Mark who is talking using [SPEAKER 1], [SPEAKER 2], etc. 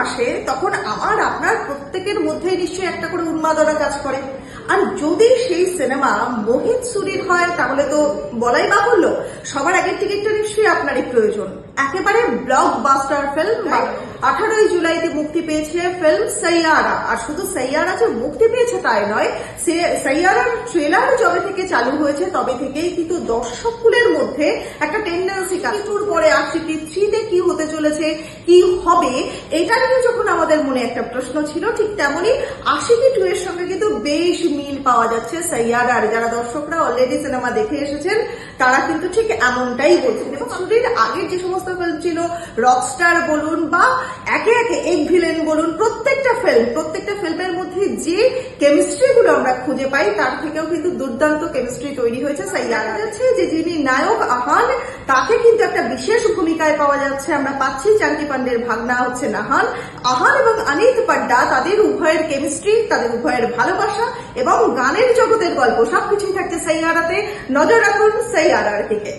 [SPEAKER 1] আসে তখন আমার আপনার প্রত্যেকের মধ্যে নিশ্চয়ই একটা করে উন্মাদনা কাজ করে। আর যদি সেই সিনেমা মোহিত সুরির হয় তাহলে তো বলাই বাহুল্য, সবার আগের টিকিটটা নিশ্চয়ই আপনারই প্রয়োজন। একেবারে ব্লকবাস্টার ফিল্ম 18ই জুলাইতে মুক্তি পেয়েছে ফিল্ম সাইয়ারা। আর শুধু সাইয়ারা যে মুক্তি পেয়েছে তাই নয়, সাইয়ারার ট্রেলার যবে থেকে চালু হয়েছে তবে থেকেই কিন্তু দর্শককুলের মধ্যে একটা টেন্ডেন্সি কাজ, টুর পরে আশিকি 3তে কি হতে চলেছে, কি হবে, এটা নিয়ে যখন আমাদের মনে একটা প্রশ্ন ছিল, ঠিক তেমনই আশিকি 2 এর সঙ্গে কিন্তু বেশ মিল পাওয়া যাচ্ছে সাইয়ারার। যারা দর্শকরা অলরেডি সিনেমা দেখে এসেছেন তারা কিন্তু ঠিক এমনটাই বলছেন। এবং সুরির আগের যে সমস্ত ফিল্ম ছিল, রকস্টার বলুন বা একে একে এক ভিলেন বলুন, প্রত্যেকটা ফিল্মের মধ্যে যে কেমিস্ট্রি গুলো আমরা খুঁজে পাই তার থেকেও কিন্তু দুর্দান্ত কেমিস্ট্রি তৈরি হয়েছে সাইয়ারা। যাচ্ছে যে যিনি নায়ক আহান, তাকে কিন্তু একটা বিশেষ ভূমিকায় পাওয়া যাচ্ছে। আমরা পাচ্ছি চাঙ্কি পান্ডের ভাগনা হচ্ছে নাহান। আহান এবং অনিত পাড্ডা, তাদের উভয়ের কেমিস্ট্রি, তাদের উভয়ের ভালোবাসা এবং গানের জগতের গল্প সবকিছুই থাকছে সাইয়ারাতে। নজর রাখুন সাইয়ারার দিকে।